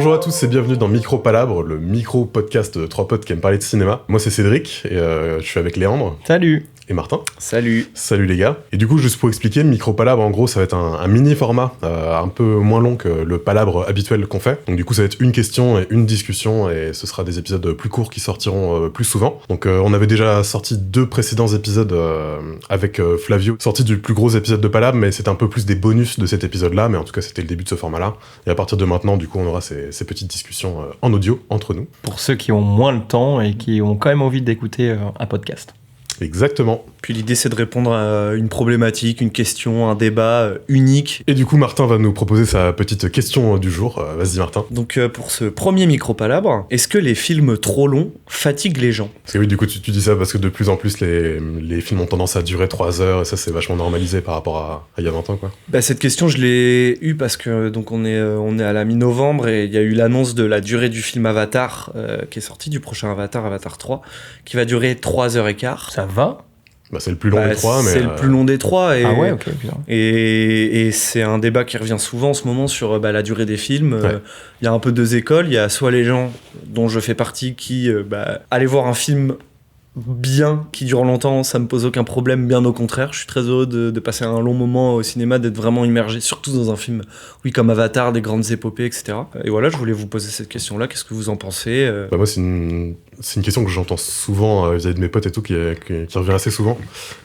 Bonjour à tous et bienvenue dans Micro Palabre, le micro-podcast de trois potes qui aiment parler de cinéma. Moi c'est Cédric et je suis avec Léandre. Salut. Et Martin. Salut. Salut les gars. Et du coup, juste pour expliquer, le Micro Palabre, en gros, ça va être un mini-format, un peu moins long que le palabre habituel qu'on fait. Donc du coup, ça va être une question et une discussion, et ce sera des épisodes plus courts qui sortiront plus souvent. Donc on avait déjà sorti 2 précédents épisodes avec Flavio, sortis du plus gros épisode de Palabre, mais c'était un peu plus des bonus de cet épisode-là, mais en tout cas, c'était le début de ce format-là. Et à partir de maintenant, du coup, on aura ces petites discussions en audio entre nous. Pour ceux qui ont moins le temps et qui ont quand même envie d'écouter un podcast. Exactement. Puis l'idée, c'est de répondre à une problématique, une question, un débat unique. Et du coup, Martin va nous proposer sa petite question du jour. Vas-y, Martin. Donc, pour ce premier micro-palabre, est-ce que les films trop longs fatiguent les gens ? Parce que oui, du coup, tu dis ça parce que de plus en plus, les films ont tendance à durer 3 heures, et ça, c'est vachement normalisé par rapport à il y a 20 ans, quoi. Bah, cette question, je l'ai eue parce que donc on est à la mi-novembre et il y a eu l'annonce de la durée du film Avatar qui est sorti, du prochain Avatar 3, qui va durer 3h15. Ça va ? Bah, c'est le plus long des trois, mais... C'est le plus long des trois. Et, ah ouais, ok, bien. Et c'est un débat qui revient souvent en ce moment sur la durée des films. Ouais. Il y a un peu 2 écoles. Il y a soit les gens dont je fais partie qui aller voir un film bien, qui dure longtemps, ça me pose aucun problème, bien au contraire. Je suis très heureux de passer un long moment au cinéma, d'être vraiment immergé, surtout dans un film, oui, comme Avatar, des grandes épopées, etc. Et voilà, je voulais vous poser cette question-là. Qu'est-ce que vous en pensez ? Bah, moi, c'est une question que j'entends souvent vis-à-vis de mes potes et tout, qui revient assez souvent.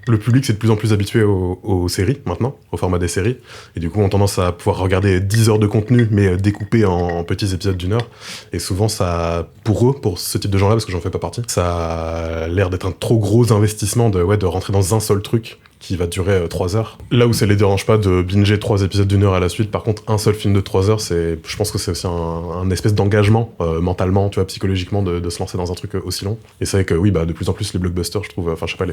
Le public s'est de plus en plus habitué aux séries, maintenant, au format des séries. Et du coup, on a tendance à pouvoir regarder 10 heures de contenu, mais découpé en petits épisodes d'1 heure. Et souvent, ça, pour eux, pour ce type de gens-là, parce que j'en fais pas partie, ça a l'air d'être un trop gros investissement de rentrer dans un seul truc qui va durer 3 heures. Là où ça les dérange pas de binger 3 épisodes d'1 heure à la suite, par contre, un seul film de 3 heures, je pense que c'est aussi un espèce d'engagement, mentalement, tu vois, psychologiquement, de se lancer dans un truc aussi long. Et c'est vrai que oui, bah, de plus en plus, les blockbusters, je trouve, enfin, je sais pas,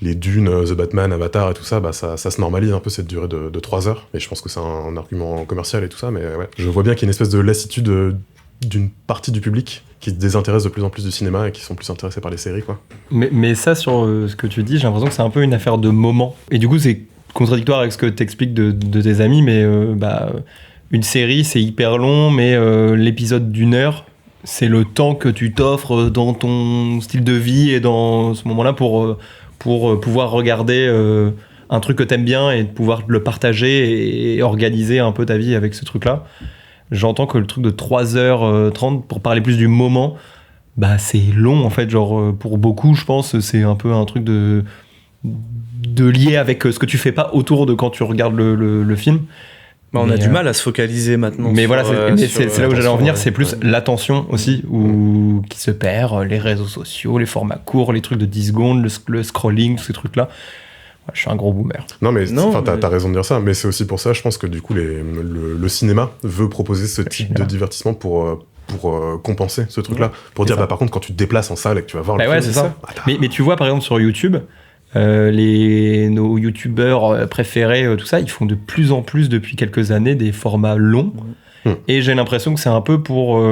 les Dune, The Batman, Avatar et tout ça, bah, ça se normalise un peu cette durée de 3 heures. Et je pense que c'est un argument commercial et tout ça, mais ouais. Je vois bien qu'il y a une espèce de lassitude d'une partie du public qui se désintéresse de plus en plus du cinéma et qui sont plus intéressés par les séries, quoi. Mais ça, sur ce que tu dis, j'ai l'impression que c'est un peu une affaire de moment. Et du coup, c'est contradictoire avec ce que t'expliques de tes amis, mais une série, c'est hyper long, mais l'épisode d'1 heure, c'est le temps que tu t'offres dans ton style de vie et dans ce moment-là pour pouvoir regarder un truc que t'aimes bien et de pouvoir le partager et organiser un peu ta vie avec ce truc-là. J'entends que le truc de 3h30, pour parler plus du moment, bah c'est long en fait. Genre pour beaucoup, je pense, c'est un peu un truc de lier avec ce que tu fais pas autour de quand tu regardes le film. On a du mal à se focaliser maintenant. Mais voilà, c'est là où j'allais en venir, c'est plus l'attention aussi, qui se perd, les réseaux sociaux, les formats courts, les trucs de 10 secondes, le scrolling, tous ces trucs-là. Je suis un gros boomer. Non, mais t'as raison de dire ça, mais c'est aussi pour ça, je pense que du coup, le cinéma veut proposer ce type de divertissement pour compenser ce truc-là. Pour dire, par contre, quand tu te déplaces en salle et que tu vas voir le film... Ouais, c'est ça. Mais tu vois, par exemple, sur YouTube, nos youtubeurs préférés, tout ça, ils font de plus en plus, depuis quelques années, des formats longs. Et j'ai l'impression que c'est un peu pour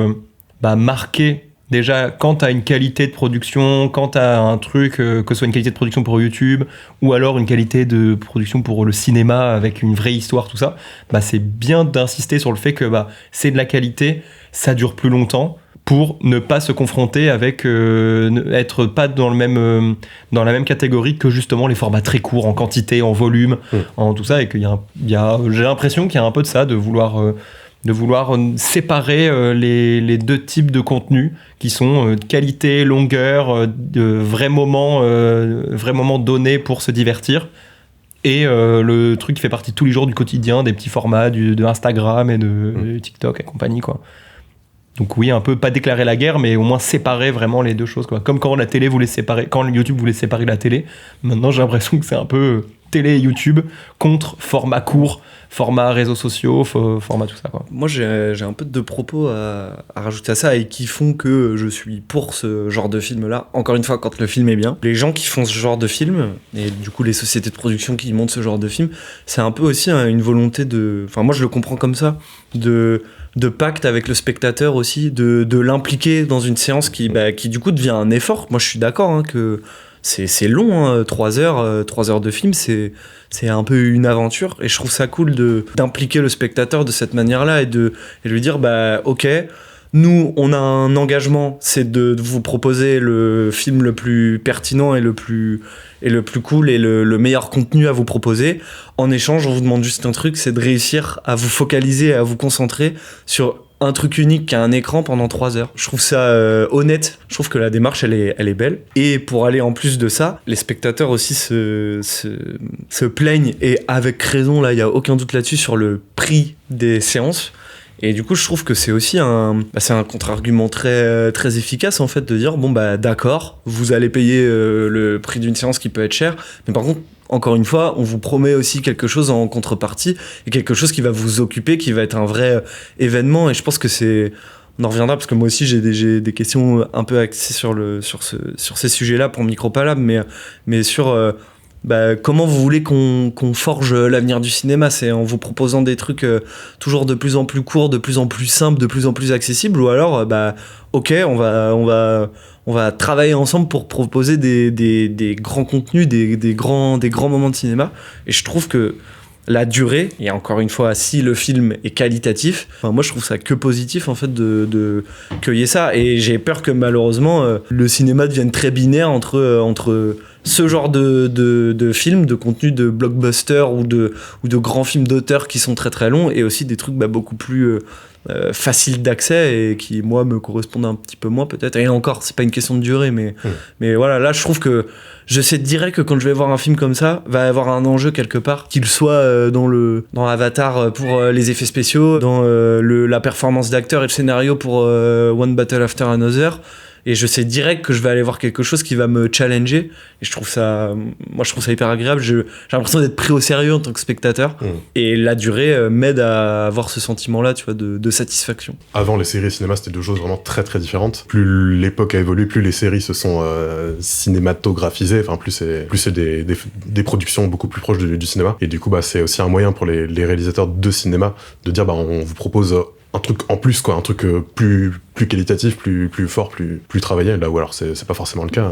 marquer... Déjà, quand t'as une qualité de production, quand t'as un truc, que ce soit une qualité de production pour YouTube, ou alors une qualité de production pour le cinéma avec une vraie histoire, tout ça, c'est bien d'insister sur le fait que c'est de la qualité, ça dure plus longtemps, pour ne pas se confronter avec, être pas dans la même catégorie que justement les formats très courts, en quantité, en volume, en tout ça, et qu'il j'ai l'impression qu'il y a un peu de ça, de vouloir séparer les 2 types de contenus qui sont qualité, longueur, vrais moments donnés pour se divertir, et le truc qui fait partie tous les jours du quotidien, des petits formats de Instagram et de TikTok et compagnie, quoi. Donc oui, un peu pas déclarer la guerre, mais au moins séparer vraiment les 2 choses, quoi. Comme quand quand YouTube voulait séparer la télé, maintenant j'ai l'impression que c'est un peu télé et YouTube contre format court, format réseaux sociaux, format tout ça, quoi. Moi, j'ai un peu de propos à rajouter à ça et qui font que je suis pour ce genre de film-là. Encore une fois, quand le film est bien. Les gens qui font ce genre de film, et du coup les sociétés de production qui montent ce genre de film, c'est un peu aussi une volonté de... Enfin, moi, je le comprends comme ça, de pacte avec le spectateur aussi, de l'impliquer dans une séance qui du coup devient un effort. Moi, je suis d'accord que c'est long, hein, 3 heures de film, c'est un peu une aventure, et je trouve ça cool d'impliquer le spectateur de cette manière-là et de lui dire bah ok, nous on a un engagement, c'est de vous proposer le film le plus pertinent et le plus cool et le meilleur contenu à vous proposer. En échange, on vous demande juste un truc, c'est de réussir à vous focaliser, à vous concentrer sur un truc unique qui a un écran pendant 3 heures. Je trouve ça honnête. Je trouve que la démarche, elle est belle. Et pour aller en plus de ça, les spectateurs aussi se plaignent, et avec raison, là, il n'y a aucun doute là-dessus, sur le prix des séances. Et du coup, je trouve que c'est aussi c'est un contre-argument très, très efficace, en fait, de dire, bon, bah, d'accord, vous allez payer le prix d'une séance qui peut être cher, mais par contre, encore une fois, on vous promet aussi quelque chose en contrepartie, et quelque chose qui va vous occuper, qui va être un vrai événement. Et je pense que on en reviendra, parce que moi aussi j'ai des questions un peu axées sur ces sujets-là pour Micropalab, mais sur comment vous voulez qu'on forge l'avenir du cinéma. C'est en vous proposant des trucs toujours de plus en plus courts, de plus en plus simples, de plus en plus accessibles, ou alors ok, on va travailler ensemble pour proposer des grands contenus, des grands moments de cinéma. Et je trouve que la durée, et encore une fois, si le film est qualitatif, moi je trouve ça que positif, en fait, de cueillir ça. Et j'ai peur que malheureusement le cinéma devienne très binaire entre ce genre de films, de contenu de blockbuster ou de grands films d'auteur qui sont très très longs, et aussi des trucs beaucoup plus faciles d'accès et qui, moi, me correspondent un petit peu moins peut-être. Et encore, c'est pas une question de durée, mais voilà, là je trouve que je sais direct que quand je vais voir un film comme ça, va y avoir un enjeu quelque part, qu'il soit dans Avatar pour les effets spéciaux, dans la performance d'acteur et le scénario pour One Battle After Another. Et je sais direct que je vais aller voir quelque chose qui va me challenger, et je trouve ça hyper agréable. J'ai l'impression d'être pris au sérieux en tant que spectateur, et la durée m'aide à avoir ce sentiment-là, tu vois, de satisfaction. Avant, les séries et cinéma, c'était deux choses vraiment très très différentes. Plus l'époque a évolué, plus les séries se sont cinématographisées, enfin plus c'est des productions beaucoup plus proches du cinéma, et du coup c'est aussi un moyen pour les réalisateurs de cinéma de dire on vous propose un truc en plus, quoi, un truc plus qualitatif, plus fort, plus travaillé, là où alors c'est pas forcément le cas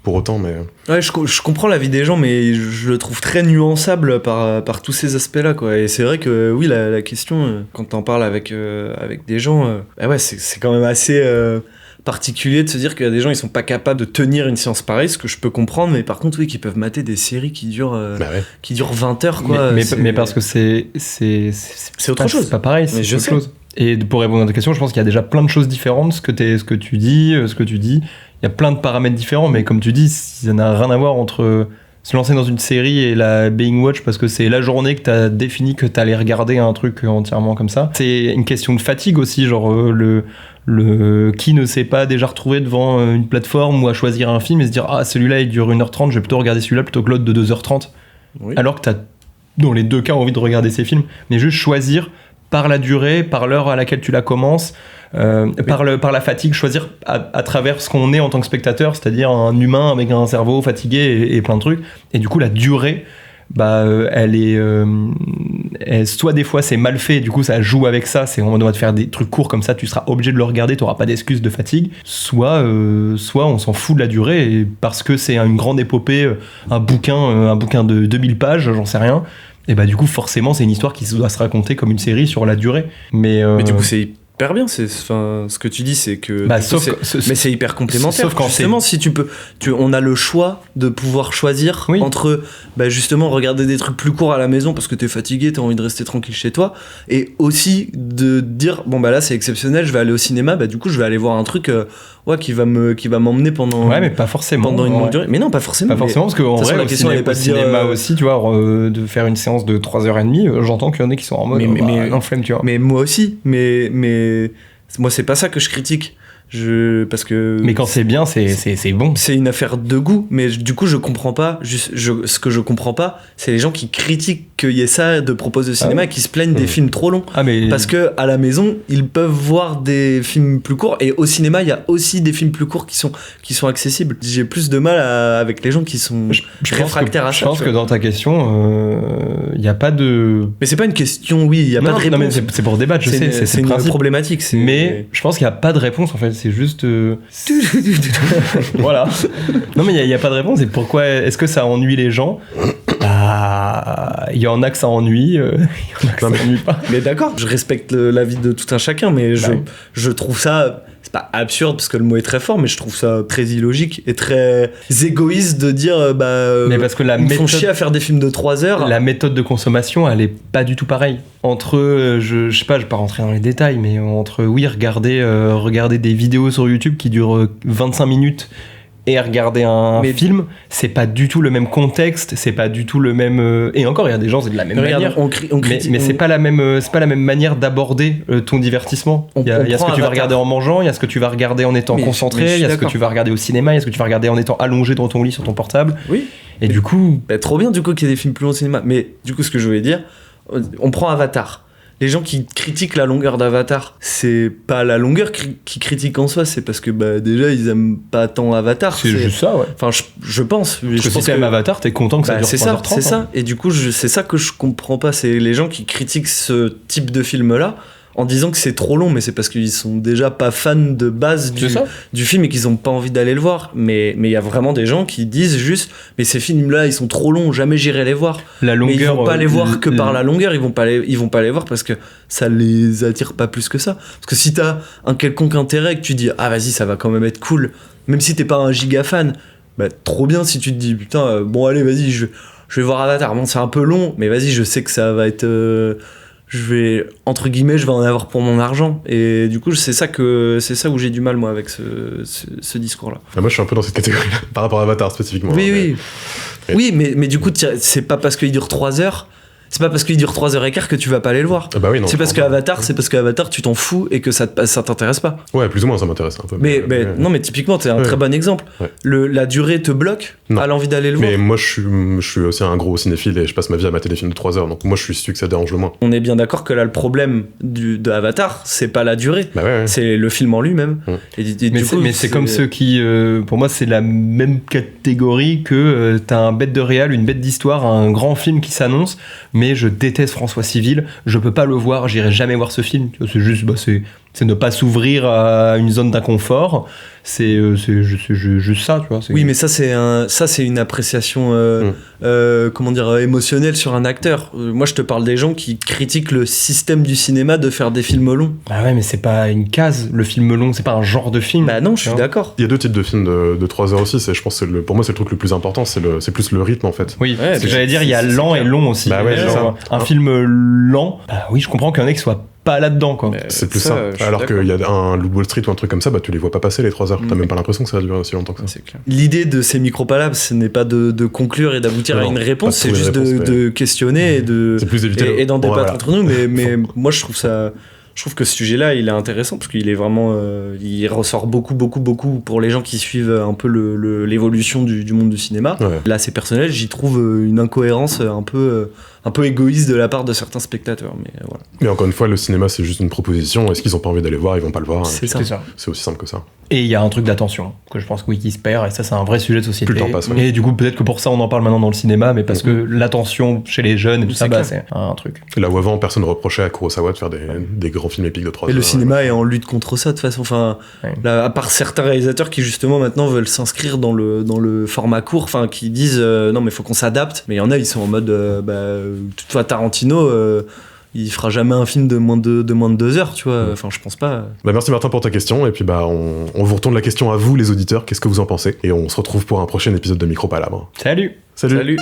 pour autant, mais... Ouais, je comprends l'avis des gens, mais je le trouve très nuançable par tous ces aspects-là, quoi. Et c'est vrai que, oui, la question, quand t'en parles avec des gens, c'est quand même assez particulier de se dire qu'il y a des gens, ils sont pas capables de tenir une séance pareille, ce que je peux comprendre, mais par contre, oui, qui peuvent mater des séries qui durent 20 heures, quoi. Mais parce que c'est autre chose. C'est pas pareil, c'est autre chose. Et pour répondre à ta question, je pense qu'il y a déjà plein de choses différentes, ce que tu dis. Il y a plein de paramètres différents, mais comme tu dis, ça n'a rien à voir entre se lancer dans une série et la Being Watch parce que c'est la journée que t'as défini que t'allais regarder un truc entièrement comme ça. C'est une question de fatigue aussi, genre qui ne s'est pas déjà retrouvé devant une plateforme ou à choisir un film et se dire celui-là il dure 1h30, je vais plutôt regarder celui-là plutôt que l'autre de 2h30. Oui. Alors que t'as dans les deux cas envie de regarder ces films, mais juste choisir par la durée, par l'heure à laquelle tu la commences, par la fatigue, choisir à travers ce qu'on est en tant que spectateur, c'est-à-dire un humain avec un cerveau fatigué et plein de trucs. Et du coup, la durée, elle est... soit des fois, c'est mal fait, du coup, ça joue avec ça, c'est on va te faire des trucs courts comme ça, tu seras obligé de le regarder, tu n'auras pas d'excuse de fatigue. Soit on s'en fout de la durée, et parce que c'est une grande épopée, un bouquin de 2000 pages, j'en sais rien. Et du coup forcément c'est une histoire qui doit se raconter comme une série sur la durée, mais du coup c'est hyper bien, ce que tu dis, c'est que mais c'est hyper complémentaire, sauf quand justement si on a le choix de pouvoir choisir entre justement regarder des trucs plus courts à la maison parce que t'es fatigué, t'as envie de rester tranquille chez toi, et aussi de dire là c'est exceptionnel, je vais aller au cinéma, du coup je vais aller voir un truc qui va m'emmener pendant mais pas forcément pendant une longue durée. Mais non, pas forcément parce qu'en vrai la question n'est pas de cinéma aussi, tu vois, de faire une séance de 3h30, j'entends qu'il y en a qui sont en mode non flemme, tu vois. Mais moi aussi, mais moi c'est pas ça que je critique. Parce que mais quand c'est bien, c'est bon. C'est une affaire de goût, mais du coup je comprends pas. Ce que je comprends pas, c'est les gens qui critiquent qu'il y ait ça de proposer au cinéma et qui se plaignent des films trop longs. Parce que à la maison, ils peuvent voir des films plus courts, et au cinéma, il y a aussi des films plus courts qui sont accessibles. J'ai plus de mal avec les gens qui sont réfractaires à ça. Je pense que dans ta question, il y a pas de. Mais c'est pas une question, il y a pas de réponse. Non, mais c'est pour débattre. Je sais, c'est une problématique. Mais je pense qu'il y a pas de réponse en fait. c'est juste... Voilà. Non, mais il n'y a pas de réponse. Et pourquoi est-ce que ça ennuie les gens? Bah, il y en a que ça ennuie, il y en a que ça ennuie pas. Mais d'accord, je respecte l'avis de tout un chacun, mais je trouve ça... C'est pas absurde parce que le mot est très fort, mais je trouve ça très illogique et très égoïste de dire mais parce que ils font chier à faire des films de 3 heures. La méthode de consommation, elle est pas du tout pareille. Entre, je sais pas, je vais pas rentrer dans les détails, mais entre regarder des vidéos sur YouTube qui durent 25 minutes et regarder un film, c'est pas du tout le même contexte, c'est pas du tout le même et encore il y a des gens c'est de la même manière. Mais c'est pas la même manière d'aborder ton divertissement. Il y a ce que tu vas regarder en mangeant, il y a ce que tu vas regarder en étant concentré, il y a ce que tu vas regarder au cinéma, il y a ce que tu vas regarder en étant allongé dans ton lit sur ton portable. Oui. Et du coup, trop bien du coup qu'il y ait des films plus longs au cinéma, mais du coup ce que je voulais dire, on prend Avatar. Les gens qui critiquent la longueur d'Avatar, c'est pas la longueur qui critiquent en soi, c'est parce que déjà ils aiment pas tant Avatar. C'est juste ça, ouais. Enfin, je pense. Parce que si t'aimes Avatar, t'es content que ça dure 3h30. C'est ça. Et du coup, c'est ça que je comprends pas. C'est les gens qui critiquent ce type de film-là en disant que c'est trop long, mais c'est parce qu'ils sont déjà pas fans de base du film et qu'ils ont pas envie d'aller le voir. Mais il y a vraiment des gens qui disent juste, mais ces films-là, ils sont trop longs, jamais j'irai les voir. La longueur, mais ils vont pas les voir que par la longueur, ils vont pas les voir parce que ça les attire pas plus que ça. Parce que si t'as un quelconque intérêt et que tu dis, ah vas-y, ça va quand même être cool, même si t'es pas un giga fan, trop bien si tu te dis, putain, bon allez, vas-y, je vais voir Avatar. Bon, c'est un peu long, mais vas-y, je sais que ça va être... je vais en avoir pour mon argent, et du coup c'est ça où j'ai du mal moi avec ce discours là. Moi je suis un peu dans cette catégorie là, par rapport à Avatar spécifiquement. Oui, mais du coup c'est pas parce qu'il dure 3 heures, c'est pas parce qu'il dure 3h15 que tu vas pas aller le voir. Ah bah oui, non, c'est parce qu'Avatar tu t'en fous et que ça t'intéresse pas. Ouais, plus ou moins ça m'intéresse un peu. Non, mais typiquement t'es un très bon exemple. Ouais. La durée te bloque à l'envie d'aller le voir. Mais moi je suis aussi un gros cinéphile et je passe ma vie à mater des films de 3 heures, donc moi je suis celui que ça dérange le moins. On est bien d'accord que là le problème de Avatar c'est pas la durée, ouais. C'est le film en lui-même. Mais c'est comme ceux qui, pour moi c'est la même catégorie que t'as un bête de réal, une bête d'histoire, un grand film qui s'annonce, mais je déteste François Civil, je peux pas le voir, j'irai jamais voir ce film. C'est juste, c'est ne pas s'ouvrir à une zone d'inconfort. C'est juste ça, tu vois. Oui, mais ça c'est une appréciation émotionnelle sur un acteur. Moi je te parle des gens qui critiquent le système du cinéma de faire des films longs. Bah ouais, mais c'est pas une case, le film long, c'est pas un genre de film. Bah non, je suis d'accord. Il y a deux types de films de 3 heures aussi, je pense que pour moi c'est le truc le plus important, c'est plus le rythme en fait. Oui, ce que j'allais dire, il y a lent et long aussi. Bah ouais, un film lent, bah oui, je comprends qu'il y en ait qui soient pas là-dedans, quoi. C'est plus ça. Alors qu'il y a un Loup Wall Street ou un truc comme ça, tu les vois pas passer les 3 heures. T'as même pas l'impression que ça va durer aussi longtemps que ça. C'est clair. L'idée de ces micro-palabres, ce n'est pas de conclure et d'aboutir à une réponse, c'est juste de questionner et d'en débattre entre nous. Mais moi, je trouve que ce sujet-là, il est intéressant parce qu'il est vraiment, il ressort beaucoup pour les gens qui suivent un peu l'évolution du monde du cinéma. Ouais. Là, c'est personnel, j'y trouve une incohérence un peu égoïste de la part de certains spectateurs. Mais voilà. Mais encore une fois, le cinéma, c'est juste une proposition. Est-ce qu'ils ont pas envie d'aller voir, ils vont pas le voir. C'est ça. C'est aussi simple que ça. Et il y a un truc d'attention que je pense qui se perd, et ça, c'est un vrai sujet de société. Plus le temps passe. Ouais. Et du coup, peut-être que pour ça, on en parle maintenant dans le cinéma, mais parce que l'attention chez les jeunes et tout ça, c'est un truc. Et là où avant, personne ne reprochait à Kurosawa de faire des grands films épiques de 3 heures. Et le cinéma est en lutte contre ça de toute façon. Enfin, là, à part certains réalisateurs qui justement maintenant veulent s'inscrire dans le format court, enfin qui disent non mais faut qu'on s'adapte. Mais il y en a, ils sont en mode toutefois Tarantino. Il fera jamais un film de moins de 2 heures, tu vois. Enfin, je pense pas. Merci Martin pour ta question. Et puis on vous retourne la question à vous, les auditeurs. Qu'est-ce que vous en pensez? Et on se retrouve pour un prochain épisode de Micro Palabre. Salut. Salut.